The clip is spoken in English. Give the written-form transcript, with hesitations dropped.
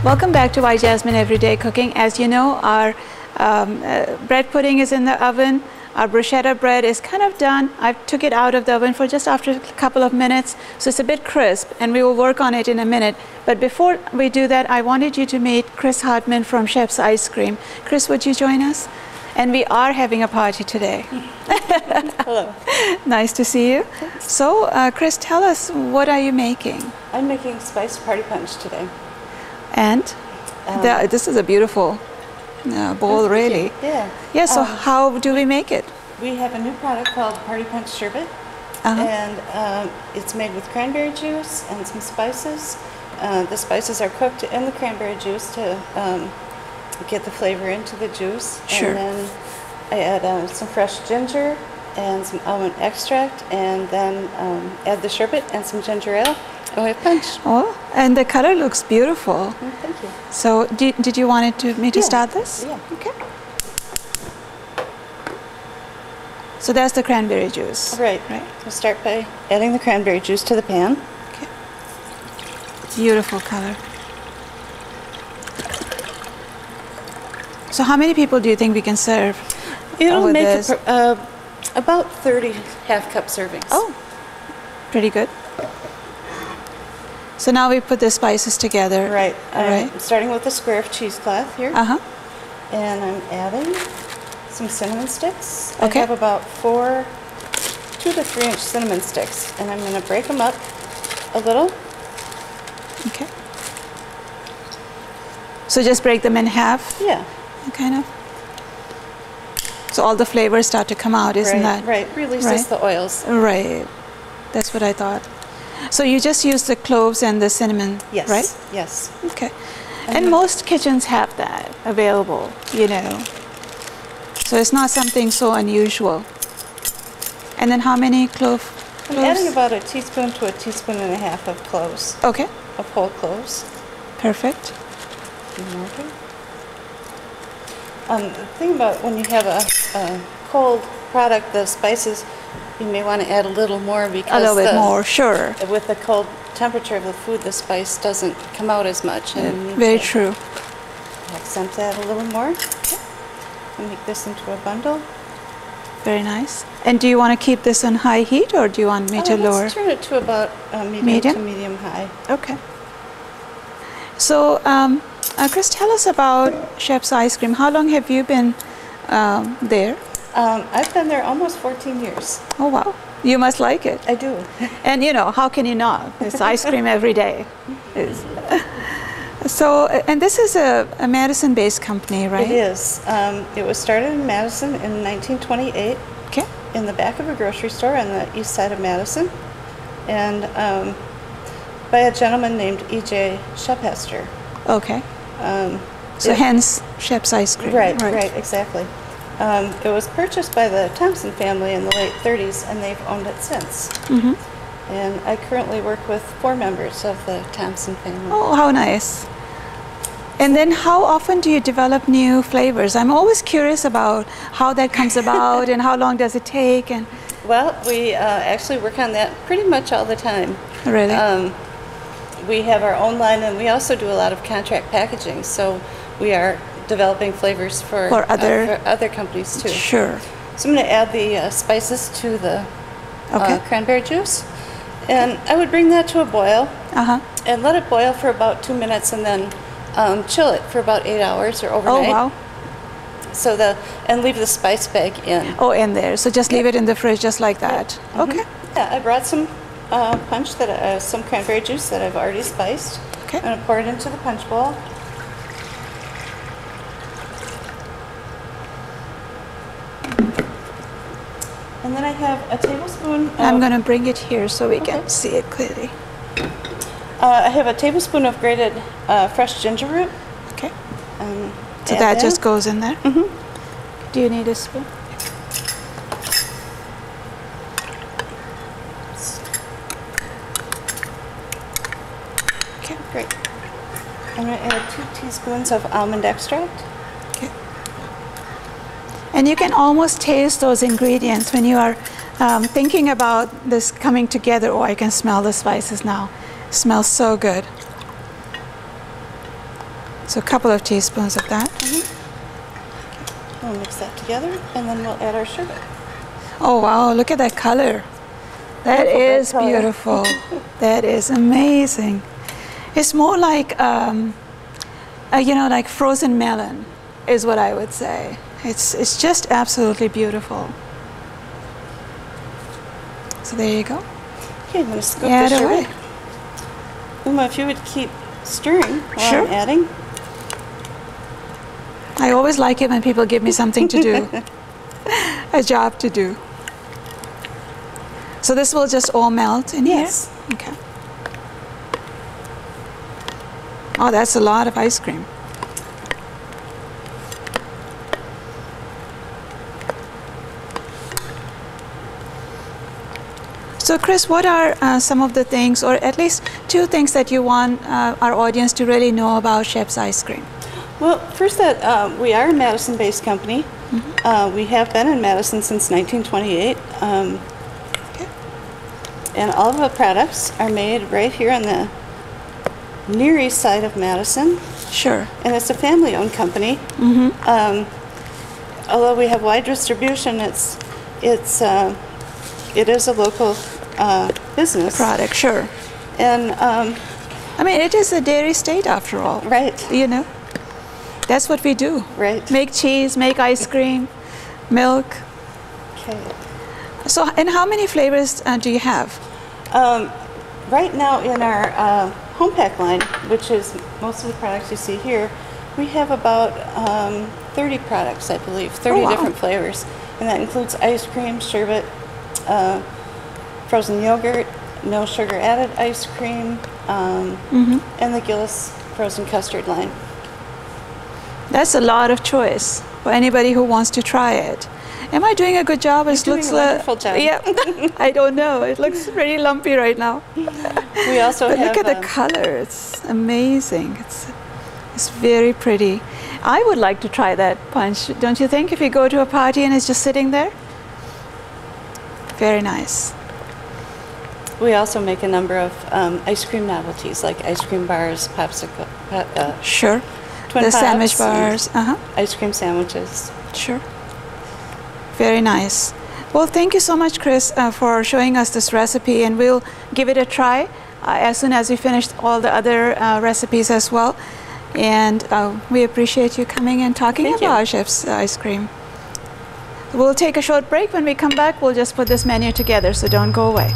Welcome back to Why Jasmine Everyday Cooking. As you know, our bread pudding is in the oven. Our bruschetta bread is kind of done. I took it out of the oven for just after a couple of minutes, so it's a bit crisp, and we will work on it in a minute. But before we do that, I wanted you to meet Chris Hartman from Scheops Ice Cream. Chris, would you join us? And we are having a party today. Hello. Nice to see you. So, Chris, tell us, what are you making? I'm making spiced party punch today. And this is a beautiful bowl, really. Yeah. Yeah, so how do we make it? We have a new product called Party Punch Sherbet. And it's made with cranberry juice and some spices. The spices are cooked in the cranberry juice to get the flavor into the juice. Sure. And then I add some fresh ginger and some almond extract, and then add the sherbet and some ginger ale, and we have punch. Oh, and the color looks beautiful. Oh, thank you. So did you want me to start this? Yeah. Okay. So that's the cranberry juice. Right. We'll start by adding the cranberry juice to the pan. Okay. Beautiful color. So how many people do you think we can serve? It'll make this? about 30 half-cup servings. Oh, pretty good. So now we put the spices together. Right. Right. I'm starting with a square of cheesecloth here. Uh-huh. And I'm adding some cinnamon sticks. Okay. I have about 2 to 3 inch cinnamon sticks, and I'm going to break them up a little. Okay. So just break them in half? Yeah. Kind of. So all the flavors start to come out, isn't that? Right. Releases the oils. Right. That's what I thought. So you just use the cloves and the cinnamon, Yes. right? Yes. Okay. And most kitchens have that available, you know. So it's not something so unusual. And then how many cloves? I'm adding about a teaspoon to a teaspoon and a half of cloves. Okay. Of whole cloves. Perfect. The thing about when you have a cold product, the spices, you may want to add a little more because a little bit more, sure. With the cold temperature of the food, the spice doesn't come out as much. And very true. Accent that a little more. Okay. And make this into a bundle. Very nice. And do you want to keep this on high heat, or do you want me to lower? Let's turn it to about medium to medium high. Okay. So, Chris, tell us about Scheops Ice Cream. How long have you been there? I've been there almost 14 years. Oh, wow. You must like it. I do. And, you know, how can you not? It's ice cream every day. So, and this is a Madison-based company, right? It is. It was started in Madison in 1928. Okay. In the back of a grocery store on the east side of Madison. And by a gentleman named E.J. Scheops. Okay. So hence Scheops Ice Cream. Right, exactly. It was purchased by the Thompson family in the late 30s, and they've owned it since. Mm-hmm. And I currently work with 4 members of the Thompson family. Oh, how nice. And then how often do you develop new flavors? I'm always curious about how that comes about and how long does it take. And well, we actually work on that pretty much all the time. Really? We have our own line, and we also do a lot of contract packaging. So we are developing flavors for other companies too. Sure. So I'm going to add the spices to the cranberry juice. And I would bring that to a boil and let it boil for about 2 minutes, and then chill it for about 8 hours or overnight. Oh, wow. So and leave the spice bag in. Oh, in there. So just leave it in the fridge just like that. Mm-hmm. Okay. Yeah, I brought some punch some cranberry juice that I've already spiced. Okay. I'm going to pour it into the punch bowl. And then I have a tablespoon of... I'm going to bring it here so we can see it clearly. I have a tablespoon of grated fresh ginger root. Okay. So that just goes in there? Mm-hmm. Do you need a spoon? Okay. Great. I'm going to add 2 teaspoons of almond extract. Okay. And you can almost taste those ingredients when you are thinking about this coming together. Oh, I can smell the spices now. Smells so good. So a couple of teaspoons of that. We'll mix that together, and then we'll add our sherbet. Oh wow, look at that color. That Beautiful red is color. beautiful. That is amazing. It's more like, you know, like frozen melon is what I would say. It's just absolutely beautiful. So there you go. Okay, I'm going to scoop Add the away. sherbet. Uma, if you would keep stirring while Sure. I'm adding. I always like it when people give me something to do, a job to do. So this will just all melt in Yes. here? Okay. Oh, that's a lot of ice cream. So Chris, what are some of the things, or at least two things that you want our audience to really know about Scheops ice cream? Well, first that we are a Madison-based company. We have been in Madison since 1928. Okay. And all of our products are made right here on the near east side of Madison. Sure. And it's a family-owned company. Although we have wide distribution, it is a local business. Product, sure. And I mean, it is a dairy state after all. right, You know, that's what we do. right. Make cheese, make ice cream, milk. Okay. So, and how many flavors do you have? Right now in our home pack line, which is most of the products you see here, we have about 30 products, I believe, 30 Oh, wow. different flavors. And that includes ice cream, sherbet, frozen yogurt, no sugar added ice cream, and the Gillis frozen custard line. That's a lot of choice for anybody who wants to try it. Am I doing a good job? You're It doing looks a wonderful job. Yeah, I don't know. It looks pretty lumpy right now. We also But have look at the color. It's amazing. It's very pretty. I would like to try that punch. Don't you think? If you go to a party and it's just sitting there. Very nice. we also make a number of ice cream novelties like ice cream bars, popsicle, Sure. twin The pops, sandwich and bars. ice cream sandwiches. Sure. Very nice. Well, thank you so much, Chris, for showing us this recipe, and we'll give it a try as soon as we finish all the other recipes as well. And we appreciate you coming and talking Thank you. about Scheops ice cream. We'll take a short break. When we come back, we'll just put this menu together, so don't go away.